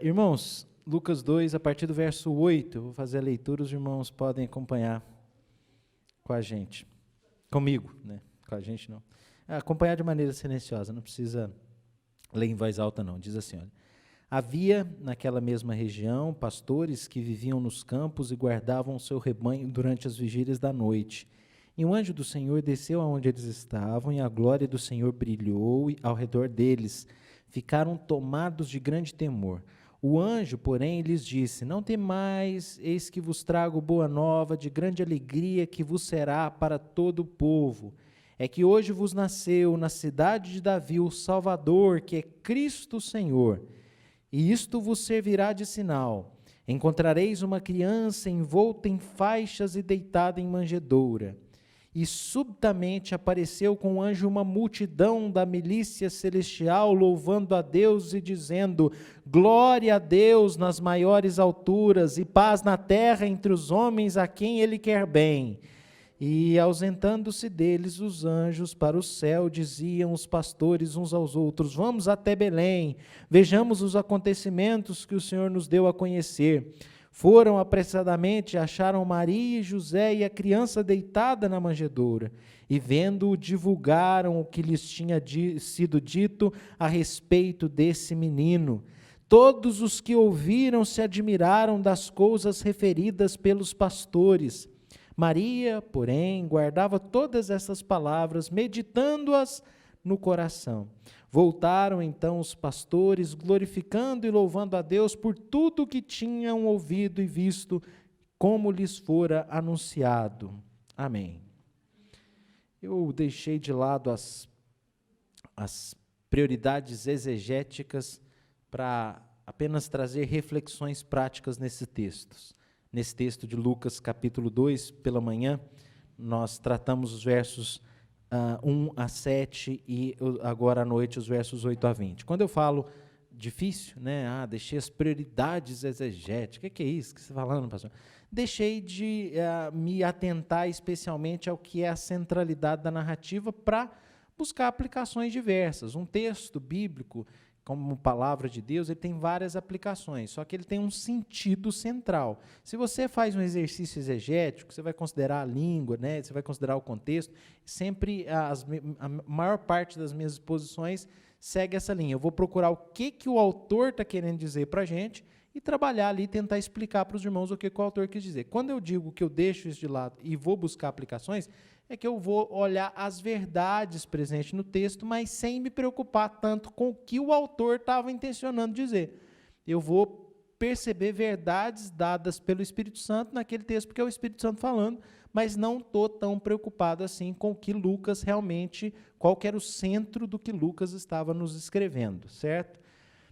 Irmãos, Lucas 2, a partir do verso 8, eu vou fazer a leitura, os irmãos podem acompanhar com a gente. Comigo, né? Com a gente não. Acompanhar de maneira silenciosa, não precisa ler em voz alta não. Diz assim, olha. Havia naquela mesma região pastores que viviam nos campos e guardavam o seu rebanho durante as vigílias da noite. E um anjo do Senhor desceu aonde eles estavam, e a glória do Senhor brilhou ao redor deles. Ficaram tomados de grande temor. O anjo, porém, lhes disse: Não temais, eis que vos trago boa nova de grande alegria que vos será para todo o povo. É que hoje vos nasceu na cidade de Davi o Salvador, que é Cristo Senhor. E isto vos servirá de sinal. Encontrareis uma criança envolta em faixas e deitada em manjedoura. E subitamente apareceu com o anjo uma multidão da milícia celestial, louvando a Deus e dizendo: Glória a Deus nas maiores alturas, e paz na terra entre os homens a quem Ele quer bem. E, ausentando-se deles os anjos para o céu, diziam os pastores uns aos outros: Vamos até Belém, vejamos os acontecimentos que o Senhor nos deu a conhecer. Foram apressadamente, acharam Maria e José e a criança deitada na manjedoura, e vendo-o, divulgaram o que lhes tinha sido dito a respeito desse menino. Todos os que ouviram se admiraram das coisas referidas pelos pastores. Maria, porém, guardava todas essas palavras, meditando-as no coração. Voltaram então os pastores, glorificando e louvando a Deus por tudo que tinham ouvido e visto, como lhes fora anunciado. Amém. Eu deixei de lado as prioridades exegéticas para apenas trazer reflexões práticas nesses textos. Nesse texto de Lucas, capítulo 2, pela manhã, nós tratamos os versos 1 a 7 e agora à noite os versos 8 a 20. Quando eu falo difícil, né? Deixei as prioridades exegéticas. O que é isso que você está falando, pastor? Deixei de me atentar especialmente ao que é a centralidade da narrativa para buscar aplicações diversas. Um texto bíblico, como palavra de Deus, ele tem várias aplicações, só que ele tem um sentido central. Se você faz um exercício exegético, você vai considerar a língua, né, você vai considerar o contexto, sempre a maior parte das minhas exposições segue essa linha. Eu vou procurar o que o autor está querendo dizer para a gente e trabalhar ali, tentar explicar para os irmãos o que o autor quis dizer. Quando eu digo que eu deixo isso de lado e vou buscar aplicações, é que eu vou olhar as verdades presentes no texto, mas sem me preocupar tanto com o que o autor estava intencionando dizer. Eu vou perceber verdades dadas pelo Espírito Santo naquele texto, porque é o Espírito Santo falando, mas não estou tão preocupado assim com o que Lucas realmente, qual que era o centro do que Lucas estava nos escrevendo, certo?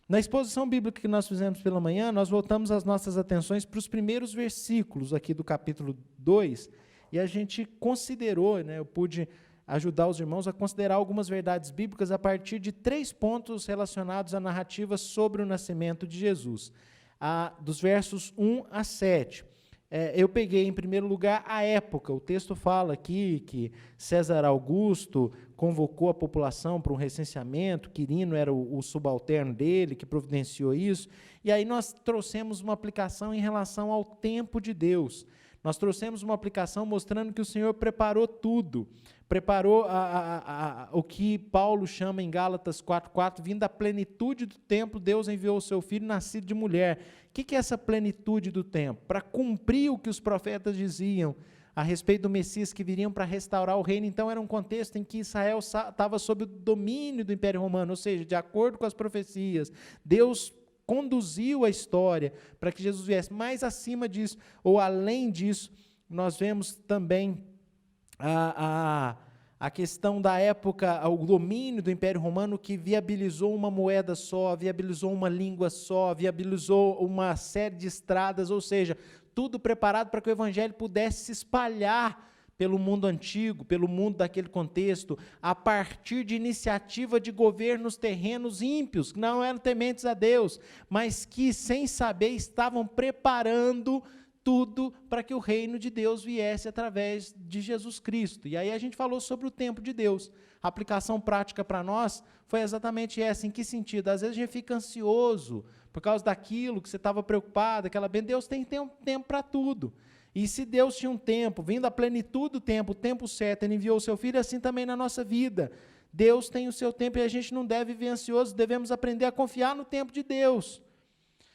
Na exposição bíblica que nós fizemos pela manhã, nós voltamos as nossas atenções para os primeiros versículos aqui do capítulo 2, e a gente considerou, né, eu pude ajudar os irmãos a considerar algumas verdades bíblicas a partir de 3 pontos relacionados à narrativa sobre o nascimento de Jesus, dos versos 1 a 7. Eu peguei, em primeiro lugar, a época. O texto fala aqui que César Augusto convocou a população para um recenseamento, Quirino era o subalterno dele, que providenciou isso, e aí nós trouxemos uma aplicação em relação ao tempo de Deus. Nós trouxemos uma aplicação mostrando que o Senhor preparou tudo, preparou o que Paulo chama em Gálatas 4:4, vindo da plenitude do tempo, Deus enviou o seu Filho nascido de mulher. O que é essa plenitude do tempo? Para cumprir o que os profetas diziam a respeito do Messias que viriam para restaurar o reino. Então era um contexto em que Israel estava sob o domínio do Império Romano, ou seja, de acordo com as profecias, Deus conduziu a história para que Jesus viesse. Mais acima disso, ou além disso, nós vemos também a questão da época, o domínio do Império Romano que viabilizou uma moeda só, viabilizou uma língua só, viabilizou uma série de estradas, ou seja, tudo preparado para que o Evangelho pudesse se espalhar pelo mundo antigo, pelo mundo daquele contexto, a partir de iniciativa de governos terrenos ímpios, que não eram tementes a Deus, mas que, sem saber, estavam preparando tudo para que o reino de Deus viesse através de Jesus Cristo. E aí a gente falou sobre o tempo de Deus. A aplicação prática para nós foi exatamente essa. Em que sentido? Às vezes a gente fica ansioso por causa daquilo que você estava preocupado, aquela bem. Deus tem um tempo para tudo. E se Deus tinha um tempo, vindo à plenitude do tempo, o tempo certo, Ele enviou o seu Filho, assim também na nossa vida. Deus tem o seu tempo e a gente não deve viver ansioso, devemos aprender a confiar no tempo de Deus.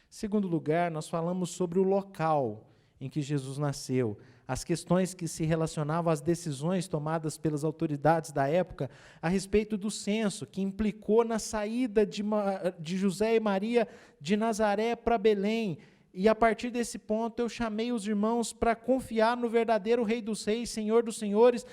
Segundo lugar, nós falamos sobre o local em que Jesus nasceu, as questões que se relacionavam às decisões tomadas pelas autoridades da época a respeito do censo, que implicou na saída de José e Maria de Nazaré para Belém. E a partir desse ponto eu chamei os irmãos para confiar no verdadeiro Rei dos Reis, Senhor dos Senhores,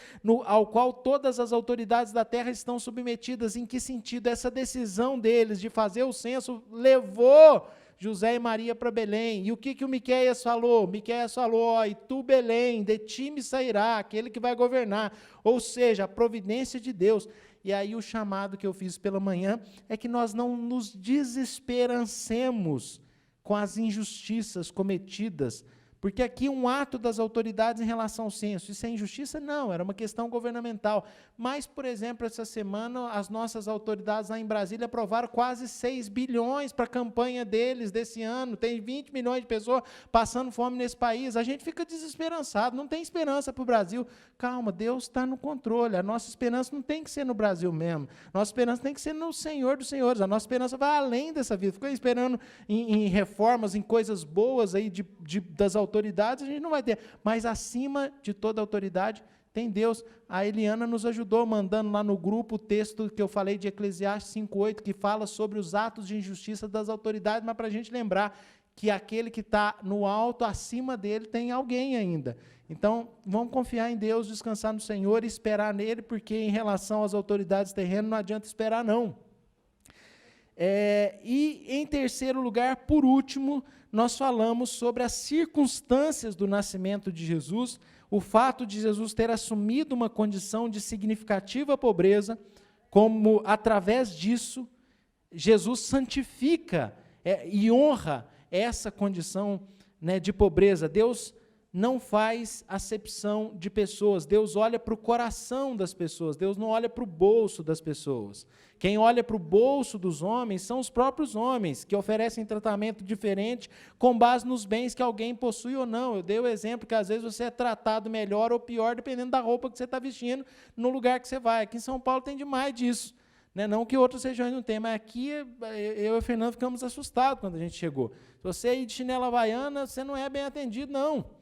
ao qual todas as autoridades da terra estão submetidas. Em que sentido? Essa decisão deles de fazer o censo levou José e Maria para Belém. E o que o Miqueias falou? Miqueias falou, e tu, Belém, de ti me sairá aquele que vai governar. Ou seja, a providência de Deus. E aí o chamado que eu fiz pela manhã é que nós não nos desesperancemos com as injustiças cometidas, porque aqui um ato das autoridades em relação ao censo, isso é injustiça? Não, era uma questão governamental. Mas, por exemplo, essa semana, as nossas autoridades lá em Brasília aprovaram quase 6 bilhões para a campanha deles desse ano, tem 20 milhões de pessoas passando fome nesse país, a gente fica desesperançado, não tem esperança para o Brasil. Calma, Deus está no controle, a nossa esperança não tem que ser no Brasil mesmo, nossa esperança tem que ser no Senhor dos Senhores, a nossa esperança vai além dessa vida, fica esperando em reformas, em coisas boas aí das autoridades, a gente não vai ter, mas acima de toda autoridade tem Deus. A Eliana nos ajudou mandando lá no grupo o texto que eu falei de Eclesiastes 5:8, que fala sobre os atos de injustiça das autoridades, mas para a gente lembrar que aquele que está no alto, acima dele, tem alguém ainda. Então, vamos confiar em Deus, descansar no Senhor e esperar nele, porque em relação às autoridades terrenas não adianta esperar não. E em terceiro lugar, por último, nós falamos sobre as circunstâncias do nascimento de Jesus, o fato de Jesus ter assumido uma condição de significativa pobreza, como através disso, Jesus santifica e honra essa condição, né, de pobreza. Deus não faz acepção de pessoas, Deus olha para o coração das pessoas, Deus não olha para o bolso das pessoas. Quem olha para o bolso dos homens são os próprios homens, que oferecem tratamento diferente com base nos bens que alguém possui ou não. Eu dei o exemplo que às vezes você é tratado melhor ou pior, dependendo da roupa que você está vestindo no lugar que você vai. Aqui em São Paulo tem demais disso. Não que outras regiões não tenham, mas aqui eu e o Fernando ficamos assustados quando a gente chegou. Se você ir de chinela havaiana, você não é bem atendido, não.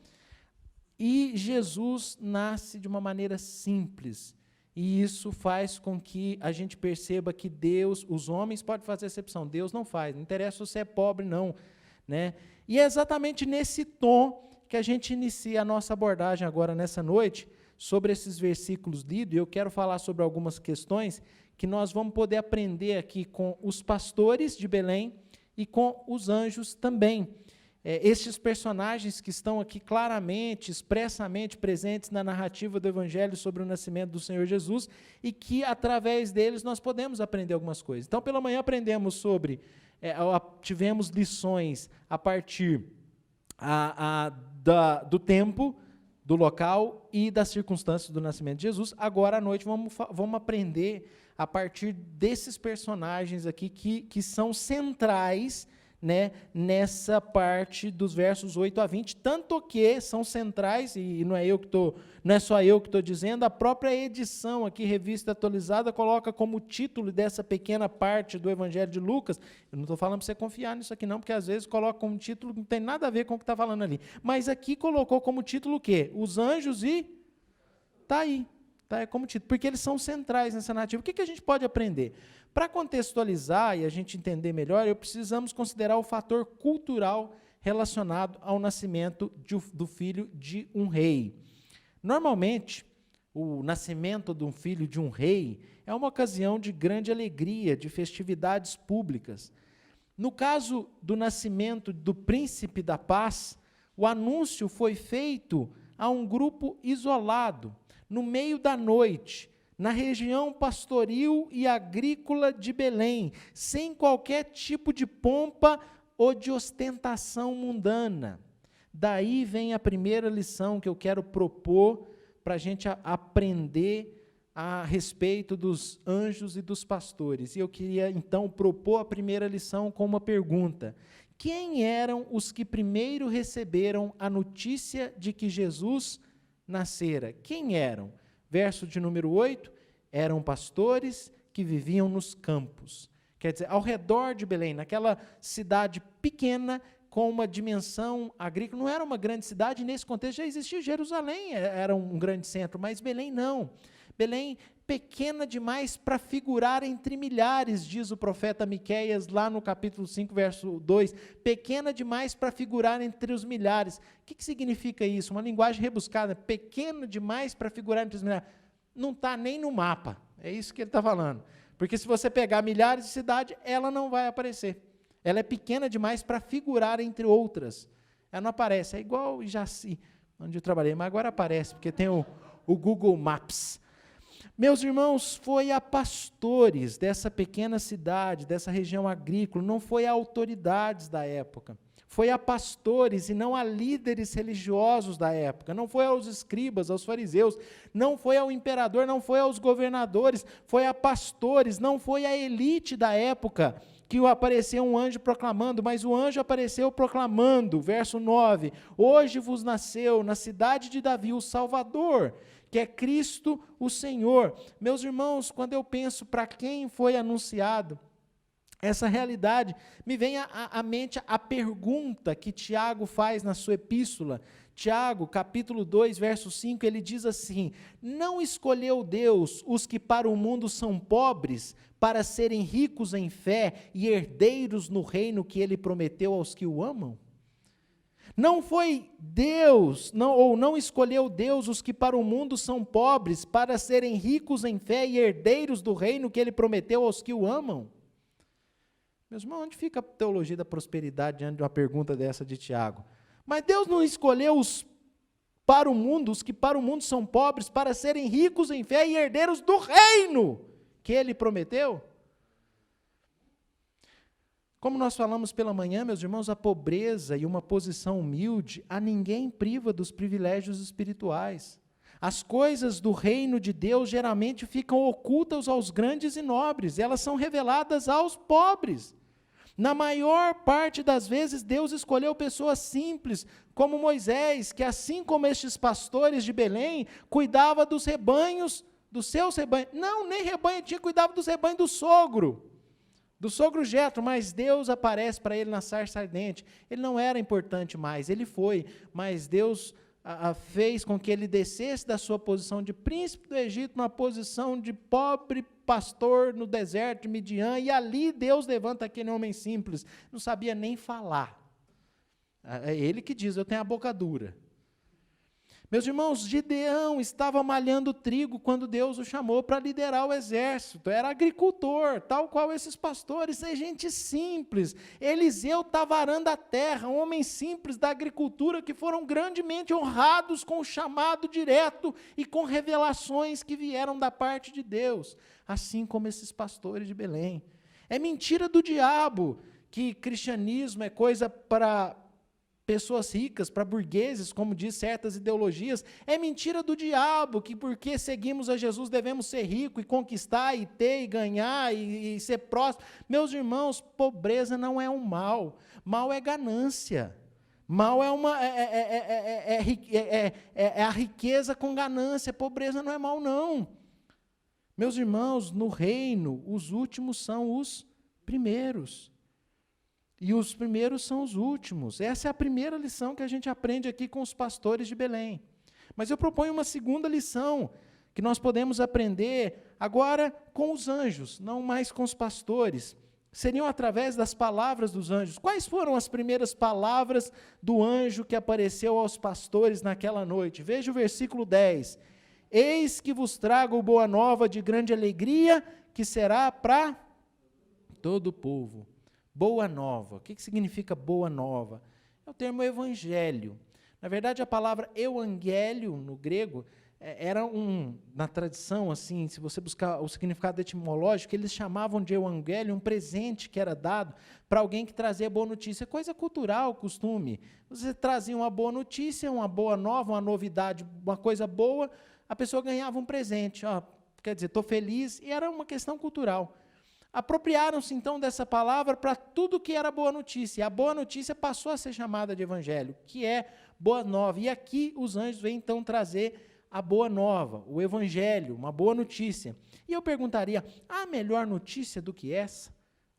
E Jesus nasce de uma maneira simples, e isso faz com que a gente perceba que Deus, os homens podem fazer exceção, Deus não faz, não interessa se você é pobre, não. Né? E é exatamente nesse tom que a gente inicia a nossa abordagem agora nessa noite, sobre esses versículos lidos, e eu quero falar sobre algumas questões que nós vamos poder aprender aqui com os pastores de Belém e com os anjos também. Estes personagens que estão aqui claramente, expressamente presentes na narrativa do Evangelho sobre o nascimento do Senhor Jesus, e que, através deles, nós podemos aprender algumas coisas. Então, pela manhã aprendemos sobre, tivemos lições a partir do tempo, do local e das circunstâncias do nascimento de Jesus. Agora, à noite, vamos aprender a partir desses personagens aqui que são centrais, né, nessa parte dos versos 8 a 20, tanto que são centrais, e não é só eu que estou dizendo, a própria edição aqui, Revista Atualizada, coloca como título dessa pequena parte do Evangelho de Lucas, eu não estou falando para você confiar nisso aqui não, porque às vezes coloca como título que não tem nada a ver com o que está falando ali, mas aqui colocou como título o quê? Os anjos e... está aí, como título, porque eles são centrais nessa narrativa. O que a gente pode aprender? Para contextualizar e a gente entender melhor, precisamos considerar o fator cultural relacionado ao nascimento do filho de um rei. Normalmente, o nascimento de um filho de um rei é uma ocasião de grande alegria, de festividades públicas. No caso do nascimento do príncipe da paz, o anúncio foi feito a um grupo isolado, no meio da noite, na região pastoril e agrícola de Belém, sem qualquer tipo de pompa ou de ostentação mundana. Daí vem a primeira lição que eu quero propor para a gente aprender a respeito dos anjos e dos pastores. E eu queria, então, propor a primeira lição com uma pergunta. Quem eram os que primeiro receberam a notícia de que Jesus nascera? Quem eram? Verso de número 8, eram pastores que viviam nos campos. Quer dizer, ao redor de Belém, naquela cidade pequena, com uma dimensão agrícola, não era uma grande cidade, nesse contexto já existia Jerusalém, era um grande centro, mas Belém não. Belém, pequena demais para figurar entre milhares, diz o profeta Miqueias, lá no capítulo 5, verso 2, pequena demais para figurar entre os milhares. O que significa isso? Uma linguagem rebuscada, pequena demais para figurar entre os milhares. Não está nem no mapa, é isso que ele está falando. Porque se você pegar milhares de cidades, ela não vai aparecer. Ela é pequena demais para figurar entre outras. Ela não aparece, é igual Jaci, onde eu trabalhei, mas agora aparece, porque tem o Google Maps. Meus irmãos, foi a pastores dessa pequena cidade, dessa região agrícola, não foi a autoridades da época. Foi a pastores e não a líderes religiosos da época, não foi aos escribas, aos fariseus, não foi ao imperador, não foi aos governadores, foi a pastores, não foi a elite da época que apareceu um anjo proclamando, mas o anjo apareceu proclamando, verso 9, hoje vos nasceu na cidade de Davi o Salvador, que é Cristo o Senhor. Meus irmãos, quando eu penso para quem foi anunciado essa realidade, me vem à mente a pergunta que Tiago faz na sua epístola. Tiago, capítulo 2, verso 5, ele diz assim, não escolheu Deus os que para o mundo são pobres, para serem ricos em fé e herdeiros no reino que ele prometeu aos que o amam? Não foi Deus, não escolheu Deus os que para o mundo são pobres, para serem ricos em fé e herdeiros do reino que ele prometeu aos que o amam? Meus irmãos, onde fica a teologia da prosperidade diante de uma pergunta dessa de Tiago? Mas Deus não escolheu os que para o mundo são pobres, para serem ricos em fé e herdeiros do reino que ele prometeu? Como nós falamos pela manhã, meus irmãos, a pobreza e uma posição humilde a ninguém priva dos privilégios espirituais. As coisas do reino de Deus geralmente ficam ocultas aos grandes e nobres, elas são reveladas aos pobres. Na maior parte das vezes, Deus escolheu pessoas simples, como Moisés, que assim como estes pastores de Belém, cuidava dos rebanhos, dos seus rebanhos. Não, nem rebanho tinha, cuidava dos rebanhos do sogro Jetro, mas Deus aparece para ele na sarça ardente. Ele não era importante mais, ele foi, mas Deus fez com que ele descesse da sua posição de príncipe do Egito, numa posição de pobre pastor no deserto de Midian, e ali Deus levanta aquele homem simples, não sabia nem falar. É ele que diz, eu tenho a boca dura. Meus irmãos, Gideão estava malhando trigo quando Deus o chamou para liderar o exército, era agricultor, tal qual esses pastores, é gente simples. Eliseu estava arando a terra, um homem simples da agricultura que foram grandemente honrados com o chamado direto e com revelações que vieram da parte de Deus, assim como esses pastores de Belém. É mentira do diabo que cristianismo é coisa para pessoas ricas, para burgueses, como diz certas ideologias. É mentira do diabo que porque seguimos a Jesus devemos ser ricos e conquistar e ter e ganhar e ser próximo. Meus irmãos, pobreza não é um mal, mal é ganância. Mal é a riqueza com ganância, pobreza não é mal não. Meus irmãos, no reino, os últimos são os primeiros. E os primeiros são os últimos. Essa é a primeira lição que a gente aprende aqui com os pastores de Belém. Mas eu proponho uma segunda lição, que nós podemos aprender agora com os anjos, não mais com os pastores. Seriam através das palavras dos anjos. Quais foram as primeiras palavras do anjo que apareceu aos pastores naquela noite? Veja o versículo 10. Eis que vos trago boa nova de grande alegria, que será para todo o povo. Boa nova. O que significa boa nova? É o termo evangelho. Na verdade, a palavra evangélio, no grego, na tradição, assim, se você buscar o significado etimológico, eles chamavam de evangelho um presente que era dado para alguém que trazia boa notícia. Coisa cultural, costume. Você trazia uma boa notícia, uma boa nova, uma novidade, uma coisa boa, a pessoa ganhava um presente. Quer dizer, estou feliz, e era uma questão cultural. Apropriaram-se, então, dessa palavra para tudo que era boa notícia. E a boa notícia passou a ser chamada de evangelho, que é boa nova. E aqui os anjos vêm, então, trazer a boa nova, o evangelho, uma boa notícia. E eu perguntaria, há melhor notícia do que essa?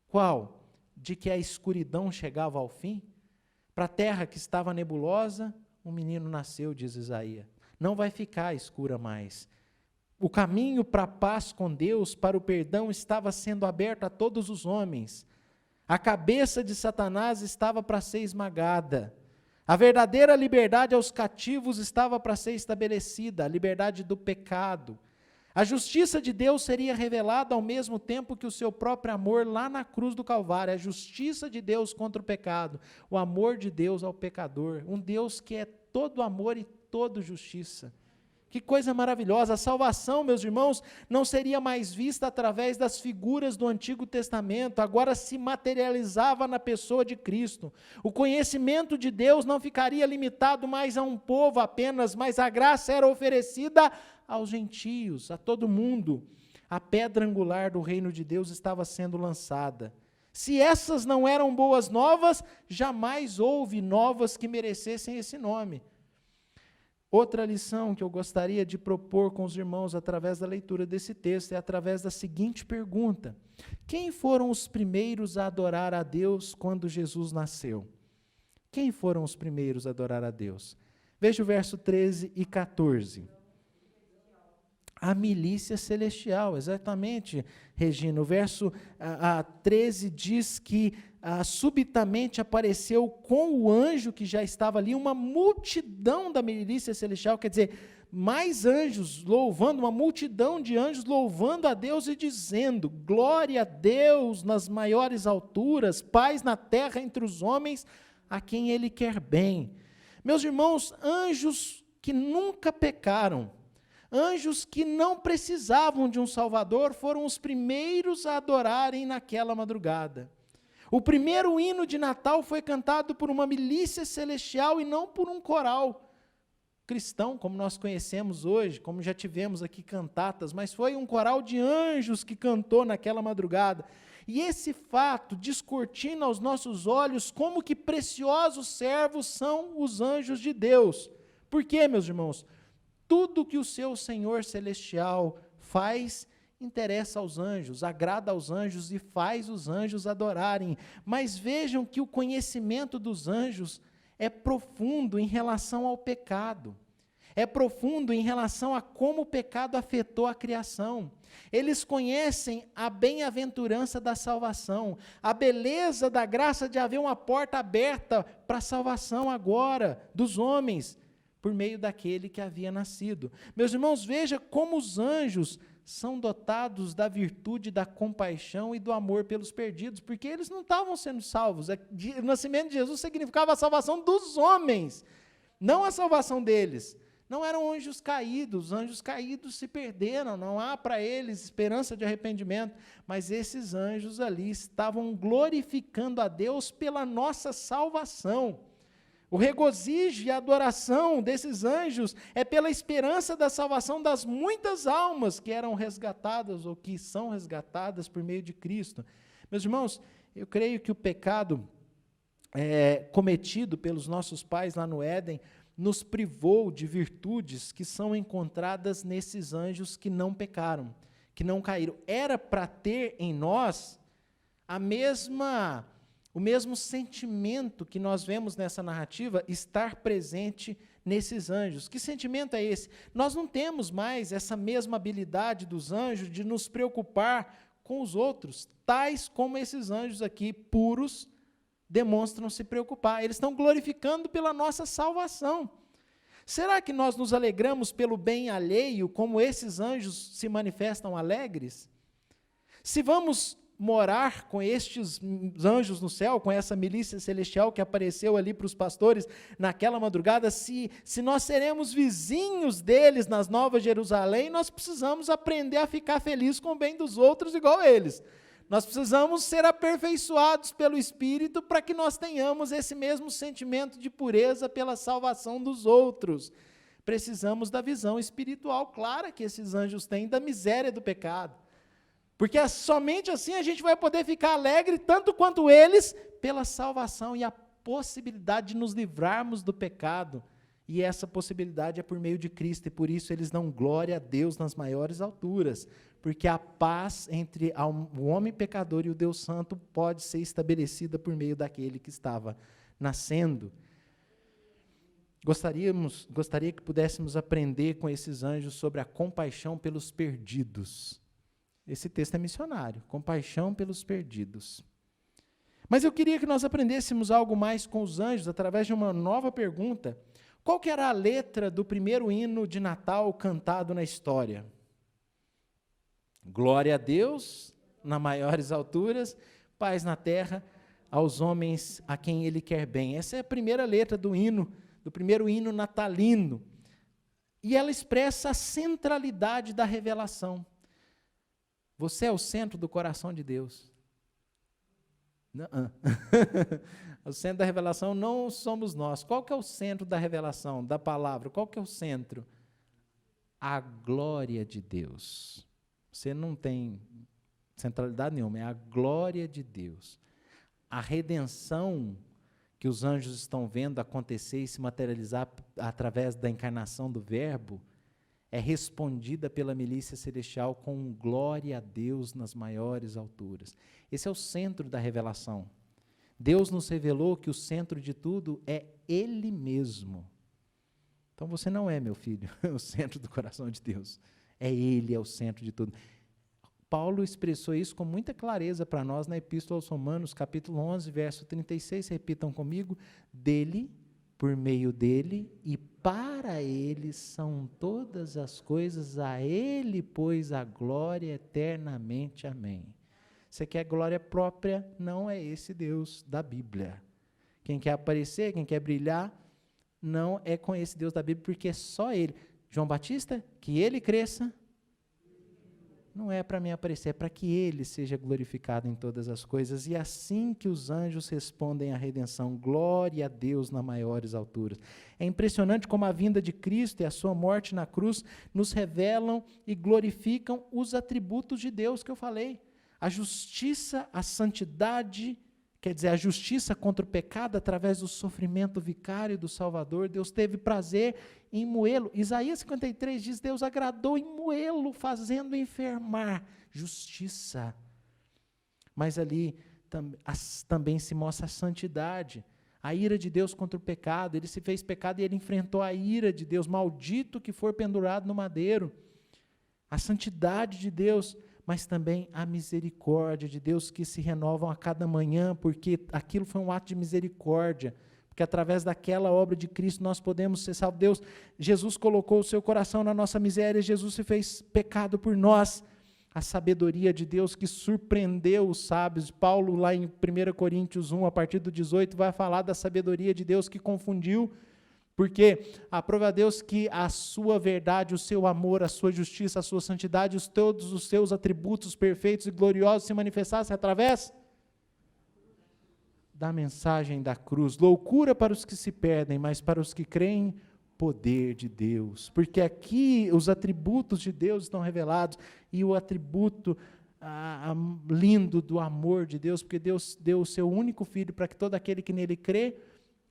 Qual? De que a escuridão chegava ao fim? Para a terra que estava nebulosa, um menino nasceu, diz Isaías. Não vai ficar escura mais. O caminho para a paz com Deus, para o perdão, estava sendo aberto a todos os homens. A cabeça de Satanás estava para ser esmagada. A verdadeira liberdade aos cativos estava para ser estabelecida, a liberdade do pecado. A justiça de Deus seria revelada ao mesmo tempo que o seu próprio amor lá na cruz do Calvário. A justiça de Deus contra o pecado, o amor de Deus ao pecador. Um Deus que é todo amor e todo justiça. Que coisa maravilhosa! A salvação, meus irmãos, não seria mais vista através das figuras do Antigo Testamento, agora se materializava na pessoa de Cristo. O conhecimento de Deus não ficaria limitado mais a um povo apenas, mas a graça era oferecida aos gentios, a todo mundo. A pedra angular do reino de Deus estava sendo lançada. Se essas não eram boas novas, jamais houve novas que merecessem esse nome. Outra lição que eu gostaria de propor com os irmãos através da leitura desse texto é através da seguinte pergunta: quem foram os primeiros a adorar a Deus quando Jesus nasceu? Quem foram os primeiros a adorar a Deus? Veja o verso 13 e 14. A milícia celestial, exatamente, Regina. O verso 13 diz que subitamente apareceu com o anjo que já estava ali, uma multidão da milícia celestial, quer dizer, mais anjos louvando, uma multidão de anjos louvando a Deus e dizendo: glória a Deus nas maiores alturas, paz na terra entre os homens a quem Ele quer bem. Meus irmãos, anjos que nunca pecaram, anjos que não precisavam de um Salvador, foram os primeiros a adorarem naquela madrugada. O primeiro hino de Natal foi cantado por uma milícia celestial e não por um coral cristão, como nós conhecemos hoje, como já tivemos aqui cantatas, mas foi um coral de anjos que cantou naquela madrugada. E esse fato descortina aos nossos olhos como que preciosos servos são os anjos de Deus. Por quê, meus irmãos? Tudo que o seu Senhor celestial faz interessa aos anjos, agrada aos anjos e faz os anjos adorarem. Mas vejam que o conhecimento dos anjos é profundo em relação ao pecado. É profundo em relação a como o pecado afetou a criação. Eles conhecem a bem-aventurança da salvação, a beleza da graça de haver uma porta aberta para a salvação agora dos homens, por meio daquele que havia nascido. Meus irmãos, veja como os anjos são dotados da virtude da compaixão e do amor pelos perdidos, porque eles não estavam sendo salvos. O nascimento de Jesus significava a salvação dos homens, não a salvação deles. Não eram anjos caídos, os anjos caídos se perderam, não há para eles esperança de arrependimento, mas esses anjos ali estavam glorificando a Deus pela nossa salvação. O regozijo e a adoração desses anjos é pela esperança da salvação das muitas almas que eram resgatadas ou que são resgatadas por meio de Cristo. Meus irmãos, eu creio que o pecado cometido pelos nossos pais lá no Éden nos privou de virtudes que são encontradas nesses anjos que não pecaram, que não caíram. Era para ter em nós o mesmo sentimento que nós vemos nessa narrativa estar presente nesses anjos. Que sentimento é esse? Nós não temos mais essa mesma habilidade dos anjos de nos preocupar com os outros, tais como esses anjos aqui, puros, demonstram se preocupar. Eles estão glorificando pela nossa salvação. Será que nós nos alegramos pelo bem alheio, como esses anjos se manifestam alegres? Se vamos morar com estes anjos no céu, com essa milícia celestial que apareceu ali para os pastores naquela madrugada, se nós seremos vizinhos deles nas Novas Jerusalém, nós precisamos aprender a ficar felizes com o bem dos outros igual eles. Nós precisamos ser aperfeiçoados pelo Espírito para que nós tenhamos esse mesmo sentimento de pureza pela salvação dos outros. Precisamos da visão espiritual clara que esses anjos têm da miséria do pecado. Porque somente assim a gente vai poder ficar alegre, tanto quanto eles, pela salvação e a possibilidade de nos livrarmos do pecado. E essa possibilidade é por meio de Cristo, e por isso eles dão glória a Deus nas maiores alturas. Porque a paz entre o homem pecador e o Deus Santo pode ser estabelecida por meio daquele que estava nascendo. Gostaria que pudéssemos aprender com esses anjos sobre a compaixão pelos perdidos. Esse texto é missionário, compaixão pelos perdidos. Mas eu queria que nós aprendêssemos algo mais com os anjos, através de uma nova pergunta. Qual que era a letra do primeiro hino de Natal cantado na história? Glória a Deus, nas maiores alturas, paz na terra, aos homens a quem Ele quer bem. Essa é a primeira letra do hino, do primeiro hino natalino. E ela expressa a centralidade da revelação. Você é o centro do coração de Deus. Não. O centro da revelação não somos nós. Qual que é o centro da revelação, da palavra? Qual que é o centro? A glória de Deus. Você não tem centralidade nenhuma, é a glória de Deus. A redenção que os anjos estão vendo acontecer e se materializar através da encarnação do Verbo, é respondida pela milícia celestial com glória a Deus nas maiores alturas. Esse é o centro da revelação. Deus nos revelou que o centro de tudo é Ele mesmo. Então você não é, meu filho, o centro do coração de Deus. É Ele, é o centro de tudo. Paulo expressou isso com muita clareza para nós na Epístola aos Romanos, capítulo 11, verso 36, repitam comigo, dele, por meio dele e para ele são todas as coisas, a ele, pois, a glória eternamente. Amém. Você quer glória própria? Não é esse Deus da Bíblia. Quem quer aparecer, quem quer brilhar, não é com esse Deus da Bíblia, porque é só Ele. João Batista, que Ele cresça, não é para mim aparecer, é para que Ele seja glorificado em todas as coisas, e assim que os anjos respondem à redenção, glória a Deus nas maiores alturas. É impressionante como a vinda de Cristo e a sua morte na cruz nos revelam e glorificam os atributos de Deus que eu falei. A justiça, a santidade, quer dizer, a justiça contra o pecado através do sofrimento vicário do Salvador. Deus teve prazer em moê-lo. Isaías 53 diz, Deus agradou em moê-lo, fazendo enfermar. Justiça. Mas ali também se mostra a santidade. A ira de Deus contra o pecado. Ele se fez pecado e ele enfrentou a ira de Deus. Maldito que for pendurado no madeiro. A santidade de Deus, mas também a misericórdia de Deus que se renovam a cada manhã, porque aquilo foi um ato de misericórdia, porque através daquela obra de Cristo nós podemos ser salvos. Jesus colocou o seu coração na nossa miséria, Jesus se fez pecado por nós, a sabedoria de Deus que surpreendeu os sábios. Paulo lá em 1 Coríntios 1, a partir do 18, vai falar da sabedoria de Deus que confundiu, porque aprova a Deus que a sua verdade, o seu amor, a sua justiça, a sua santidade, todos os seus atributos perfeitos e gloriosos se manifestassem através da mensagem da cruz. Loucura para os que se perdem, mas para os que creem, poder de Deus. Porque aqui os atributos de Deus estão revelados, e o atributo lindo do amor de Deus, porque Deus deu o seu único Filho para que todo aquele que nele crê,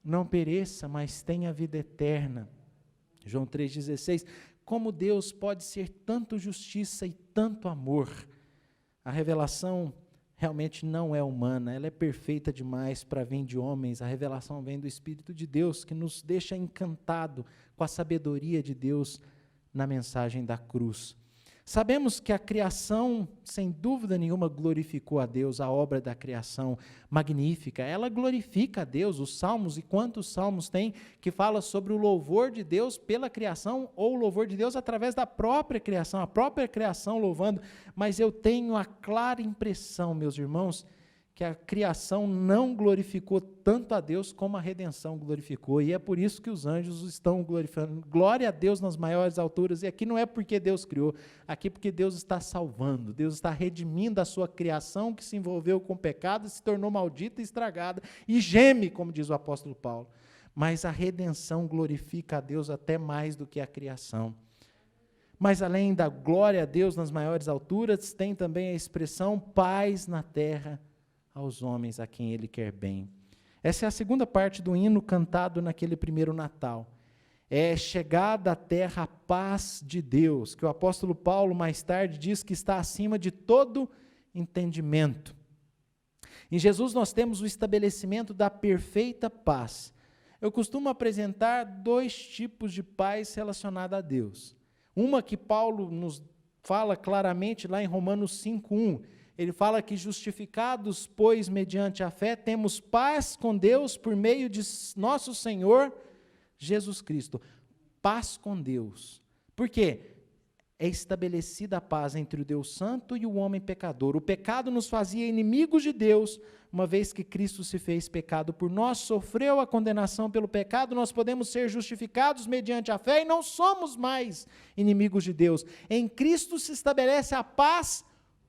não pereça, mas tenha vida eterna. João 3,16, como Deus pode ser tanto justiça e tanto amor? A revelação realmente não é humana, ela é perfeita demais para vir de homens. A revelação vem do Espírito de Deus, que nos deixa encantado com a sabedoria de Deus na mensagem da cruz. Sabemos que a criação, sem dúvida nenhuma, glorificou a Deus, a obra da criação magnífica, ela glorifica a Deus. Os salmos, e quantos salmos tem que fala sobre o louvor de Deus pela criação, ou o louvor de Deus através da própria criação, a própria criação louvando, mas eu tenho a clara impressão, meus irmãos, que a criação não glorificou tanto a Deus como a redenção glorificou, e é por isso que os anjos estão glorificando. Glória a Deus nas maiores alturas, e aqui não é porque Deus criou, aqui porque Deus está salvando, Deus está redimindo a sua criação que se envolveu com o pecado, se tornou maldita e estragada, e geme, como diz o apóstolo Paulo. Mas a redenção glorifica a Deus até mais do que a criação. Mas além da glória a Deus nas maiores alturas, tem também a expressão paz na terra aos homens a quem Ele quer bem. Essa é a segunda parte do hino cantado naquele primeiro Natal. É chegada à terra a paz de Deus, que o apóstolo Paulo mais tarde diz que está acima de todo entendimento. Em Jesus nós temos o estabelecimento da perfeita paz. Eu costumo apresentar dois tipos de paz relacionada a Deus. Uma que Paulo nos fala claramente lá em Romanos 5:1. Ele fala que justificados, pois, mediante a fé, temos paz com Deus por meio de nosso Senhor Jesus Cristo. Paz com Deus. Por quê? É estabelecida a paz entre o Deus Santo e o homem pecador. O pecado nos fazia inimigos de Deus, uma vez que Cristo se fez pecado por nós, sofreu a condenação pelo pecado, nós podemos ser justificados mediante a fé e não somos mais inimigos de Deus. Em Cristo se estabelece a paz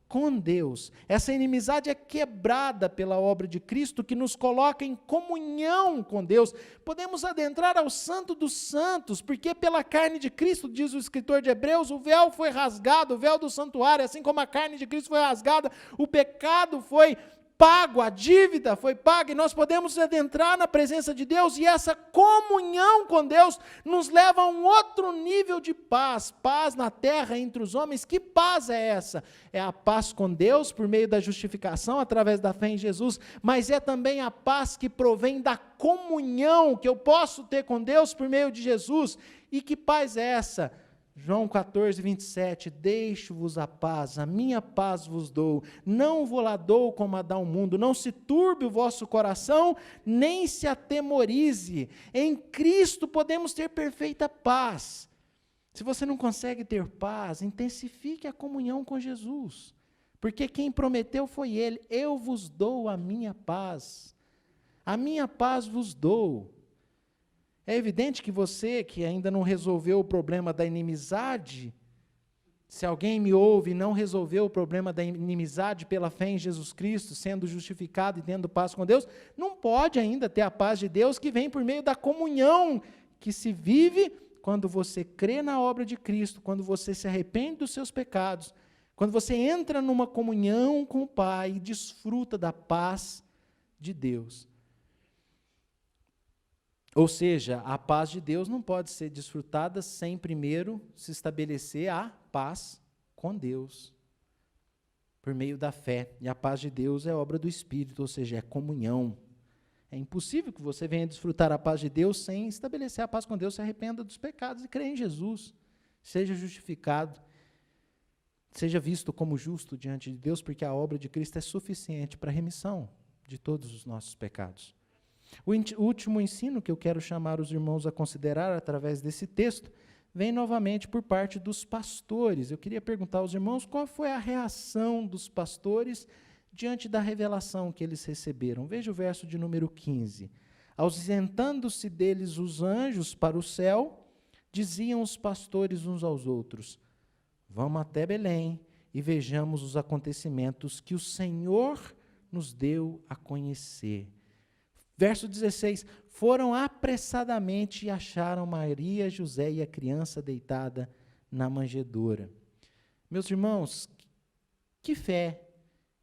com Deus. Essa inimizade é quebrada pela obra de Cristo, que nos coloca em comunhão com Deus. Podemos adentrar ao Santo dos Santos, porque pela carne de Cristo, diz o escritor de Hebreus, o véu foi rasgado, o véu do santuário, assim como a carne de Cristo foi rasgada, o pecado foi pago, a dívida foi paga, e nós podemos adentrar na presença de Deus, e essa comunhão com Deus nos leva a um outro nível de paz, paz na terra entre os homens. Que paz é essa? É a paz com Deus por meio da justificação, através da fé em Jesus, mas é também a paz que provém da comunhão que eu posso ter com Deus por meio de Jesus. E que paz é essa? João 14:27, deixo-vos a paz, a minha paz vos dou, não vou lá dou como a dá o mundo, não se turbe o vosso coração, nem se atemorize. Em Cristo podemos ter perfeita paz. Se você não consegue ter paz, intensifique a comunhão com Jesus, porque quem prometeu foi Ele, eu vos dou a minha paz vos dou. É evidente que você, que ainda não resolveu o problema da inimizade, se alguém me ouve e não resolveu o problema da inimizade pela fé em Jesus Cristo, sendo justificado e tendo paz com Deus, não pode ainda ter a paz de Deus que vem por meio da comunhão que se vive quando você crê na obra de Cristo, quando você se arrepende dos seus pecados, quando você entra numa comunhão com o Pai e desfruta da paz de Deus. Ou seja, a paz de Deus não pode ser desfrutada sem primeiro se estabelecer a paz com Deus, por meio da fé. E a paz de Deus é obra do Espírito, ou seja, é comunhão. É impossível que você venha desfrutar a paz de Deus sem estabelecer a paz com Deus, se arrependa dos pecados e crê em Jesus, seja justificado, seja visto como justo diante de Deus, porque a obra de Cristo é suficiente para a remissão de todos os nossos pecados. O último ensino que eu quero chamar os irmãos a considerar através desse texto vem novamente por parte dos pastores. Eu queria perguntar aos irmãos qual foi a reação dos pastores diante da revelação que eles receberam. Veja o verso de número 15. Ausentando-se deles os anjos para o céu, diziam os pastores uns aos outros: vamos até Belém e vejamos os acontecimentos que o Senhor nos deu a conhecer. Verso 16, foram apressadamente e acharam Maria, José e a criança deitada na manjedoura. Meus irmãos, que fé,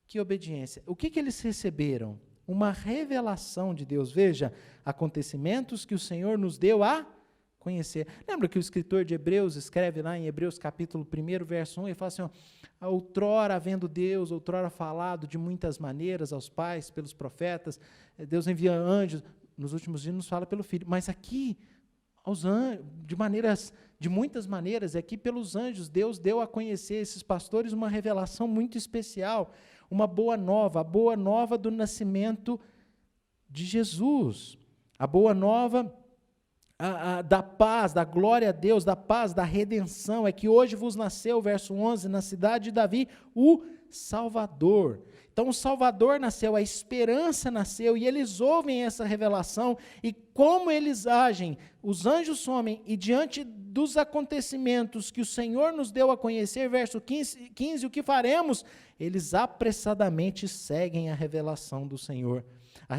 que obediência. O que eles receberam? Uma revelação de Deus. Veja, acontecimentos que o Senhor nos deu a conhecer. Lembra que o escritor de Hebreus escreve lá em Hebreus capítulo 1, verso 1, ele fala assim, outrora havendo Deus, outrora falado de muitas maneiras aos pais, pelos profetas, Deus envia anjos, nos últimos dias nos fala pelo Filho, mas aqui, aos anjos, de maneiras de muitas maneiras, é que pelos anjos Deus deu a conhecer a esses pastores uma revelação muito especial, uma boa nova, a boa nova do nascimento de Jesus, a boa nova da paz, da glória a Deus, da paz, da redenção, é que hoje vos nasceu, verso 11, na cidade de Davi, o Salvador. Então o Salvador nasceu, a esperança nasceu, e eles ouvem essa revelação, e como eles agem, os anjos somem, e diante dos acontecimentos que o Senhor nos deu a conhecer, verso 15, o que faremos? Eles apressadamente seguem a revelação do Senhor, a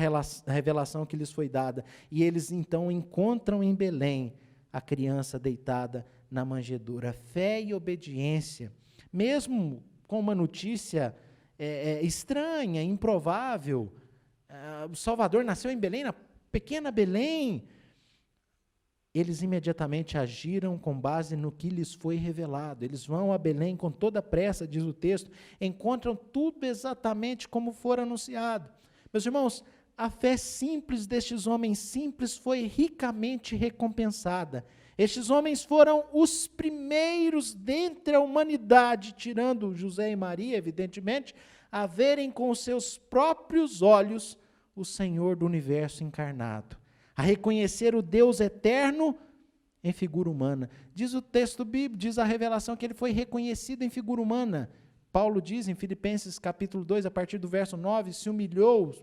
revelação que lhes foi dada, e eles então encontram em Belém a criança deitada na manjedoura. Fé e obediência, mesmo com uma notícia estranha, improvável, o Salvador nasceu em Belém, na pequena Belém, eles imediatamente agiram com base no que lhes foi revelado. Eles vão a Belém com toda pressa, diz o texto, encontram tudo exatamente como for anunciado. Meus irmãos, a fé simples destes homens simples foi ricamente recompensada. Estes homens foram os primeiros dentre a humanidade, tirando José e Maria, evidentemente, a verem com os seus próprios olhos o Senhor do universo encarnado, a reconhecer o Deus eterno em figura humana. Diz o texto bíblico, diz a revelação que ele foi reconhecido em figura humana. Paulo diz em Filipenses capítulo 2, a partir do verso 9, se humilhou,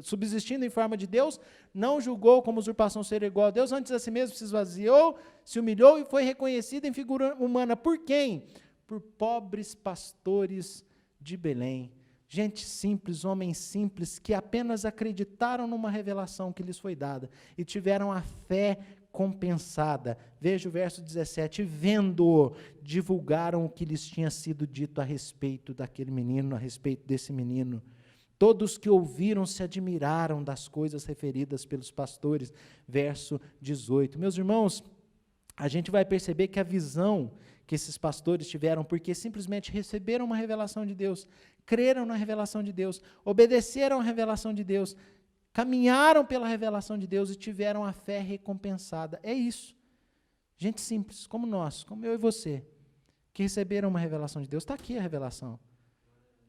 subsistindo em forma de Deus, não julgou como usurpação ser igual a Deus, antes a si mesmo se esvaziou, se humilhou e foi reconhecido em figura humana. Por quem? Por pobres pastores de Belém. Gente simples, homens simples, que apenas acreditaram numa revelação que lhes foi dada e tiveram a fé compensada. Veja o verso 17, vendo-o, divulgaram o que lhes tinha sido dito a respeito daquele menino, a respeito desse menino. Todos que ouviram se admiraram das coisas referidas pelos pastores. Verso 18. Meus irmãos, a gente vai perceber que a visão que esses pastores tiveram, porque simplesmente receberam uma revelação de Deus, creram na revelação de Deus, obedeceram à revelação de Deus, caminharam pela revelação de Deus e tiveram a fé recompensada. É isso. Gente simples, como nós, como eu e você, que receberam uma revelação de Deus. Está aqui a revelação.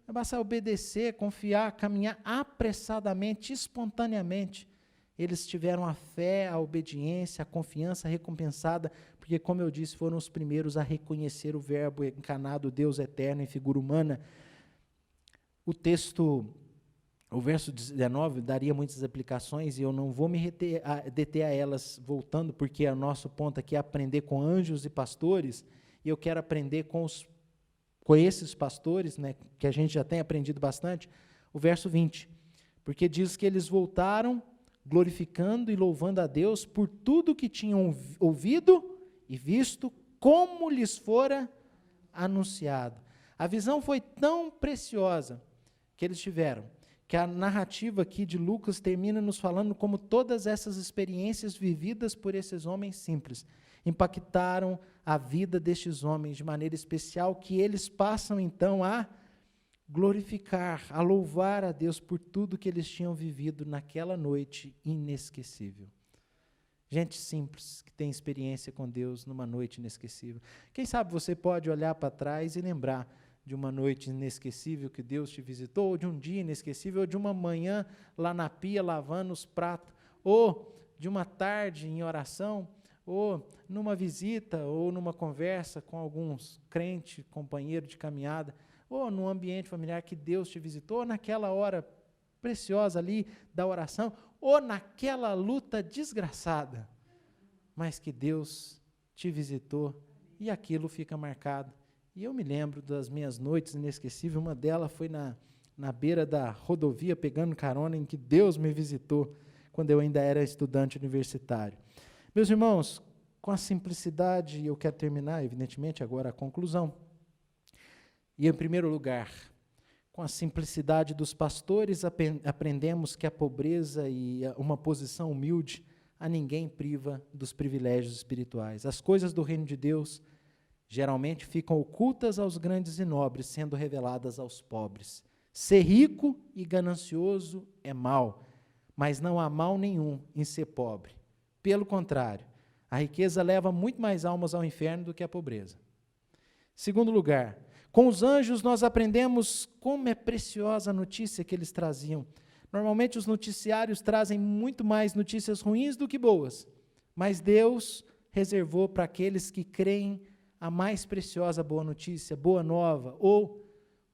É basta obedecer, confiar, caminhar apressadamente, espontaneamente. Eles tiveram a fé, a obediência, a confiança recompensada, porque, como eu disse, foram os primeiros a reconhecer o Verbo encarnado, Deus eterno em figura humana. O texto, o verso 19, daria muitas aplicações, e eu não vou me deter a elas voltando, porque o nosso ponto aqui é aprender com anjos e pastores, e eu quero aprender com esses pastores, né, que a gente já tem aprendido bastante, o verso 20, porque diz que eles voltaram glorificando e louvando a Deus por tudo que tinham ouvido e visto, como lhes fora anunciado. A visão foi tão preciosa que eles tiveram, que a narrativa aqui de Lucas termina nos falando como todas essas experiências vividas por esses homens simples impactaram a vida destes homens de maneira especial, que eles passam então a glorificar, a louvar a Deus por tudo que eles tinham vivido naquela noite inesquecível. Gente simples, que tem experiência com Deus numa noite inesquecível. Quem sabe você pode olhar para trás e lembrar de uma noite inesquecível que Deus te visitou, ou de um dia inesquecível, ou de uma manhã lá na pia lavando os pratos, ou de uma tarde em oração, ou numa visita, ou numa conversa com alguns crentes, companheiro de caminhada, ou num ambiente familiar que Deus te visitou, ou naquela hora preciosa ali da oração, ou naquela luta desgraçada, mas que Deus te visitou e aquilo fica marcado. E eu me lembro das minhas noites inesquecíveis, uma delas foi na beira da rodovia, pegando carona, em que Deus me visitou, quando eu ainda era estudante universitário. Meus irmãos, com a simplicidade, eu quero terminar, evidentemente, agora a conclusão. E, em primeiro lugar, com a simplicidade dos pastores, aprendemos que a pobreza e uma posição humilde a ninguém priva dos privilégios espirituais. As coisas do reino de Deus geralmente ficam ocultas aos grandes e nobres, sendo reveladas aos pobres. Ser rico e ganancioso é mal, mas não há mal nenhum em ser pobre. Pelo contrário, A riqueza leva muito mais almas ao inferno do que a pobreza. Segundo lugar, com os anjos nós aprendemos como é preciosa a notícia que eles traziam. Normalmente os noticiários trazem muito mais notícias ruins do que boas, mas Deus reservou para aqueles que creem a mais preciosa boa notícia, boa nova, ou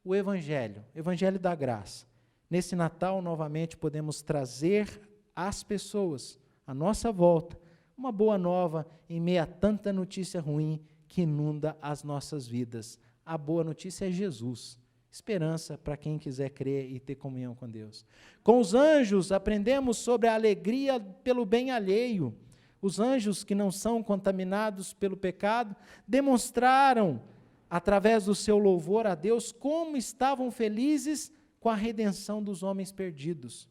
o Evangelho da graça. Nesse Natal, novamente, podemos trazer às pessoas, à nossa volta, uma boa nova em meio a tanta notícia ruim que inunda as nossas vidas. A boa notícia é Jesus, esperança para quem quiser crer e ter comunhão com Deus. Com os anjos, aprendemos sobre a alegria pelo bem alheio. Os anjos que não são contaminados pelo pecado demonstraram, através do seu louvor a Deus, como estavam felizes com a redenção dos homens perdidos.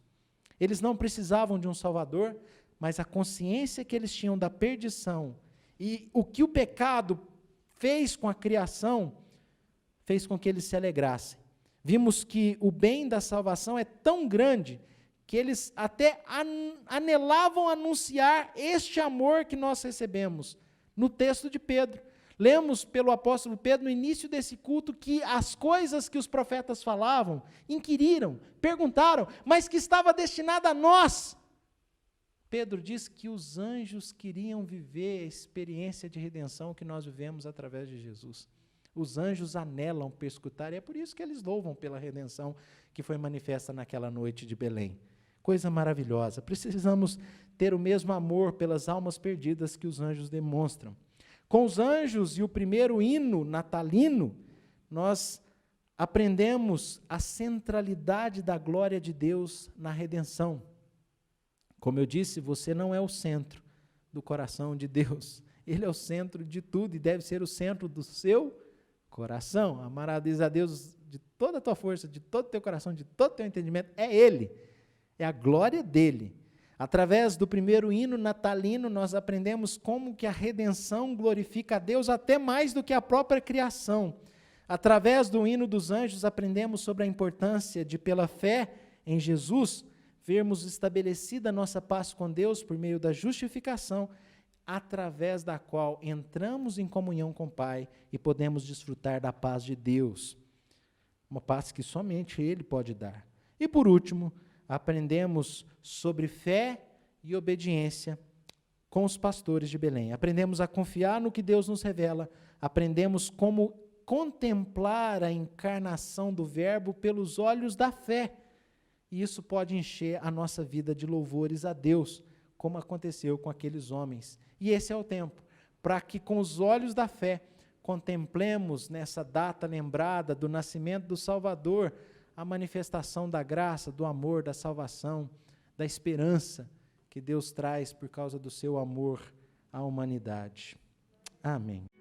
Eles não precisavam de um Salvador, mas a consciência que eles tinham da perdição e o que o pecado fez com a criação, fez com que eles se alegrassem. Vimos que o bem da salvação é tão grande que eles até anelavam anunciar este amor que nós recebemos. No texto de Pedro, lemos pelo apóstolo Pedro no início desse culto que as coisas que os profetas falavam, inquiriram, perguntaram, mas que estava destinada a nós. Pedro diz que os anjos queriam viver a experiência de redenção que nós vivemos através de Jesus. Os anjos anelam por escutar, e é por isso que eles louvam pela redenção que foi manifesta naquela noite de Belém. Coisa maravilhosa. Precisamos ter o mesmo amor pelas almas perdidas que os anjos demonstram. Com os anjos e o primeiro hino natalino, nós aprendemos a centralidade da glória de Deus na redenção. Como eu disse, você não é o centro do coração de Deus. Ele é o centro de tudo e deve ser o centro do seu coração. Amarás a Deus de toda a tua força, de todo o teu coração, de todo o teu entendimento. É Ele. É a glória dEle. Através do primeiro hino natalino, nós aprendemos como que a redenção glorifica a Deus até mais do que a própria criação. Através do hino dos anjos, aprendemos sobre a importância de, pela fé em Jesus, vermos estabelecida a nossa paz com Deus por meio da justificação, através da qual entramos em comunhão com o Pai e podemos desfrutar da paz de Deus. Uma paz que somente Ele pode dar. E por último, aprendemos sobre fé e obediência com os pastores de Belém. Aprendemos a confiar no que Deus nos revela. Aprendemos como contemplar a encarnação do Verbo pelos olhos da fé. E isso pode encher a nossa vida de louvores a Deus, como aconteceu com aqueles homens. E esse é o tempo, para que com os olhos da fé, contemplemos nessa data lembrada do nascimento do Salvador, a manifestação da graça, do amor, da salvação, da esperança que Deus traz por causa do seu amor à humanidade. Amém.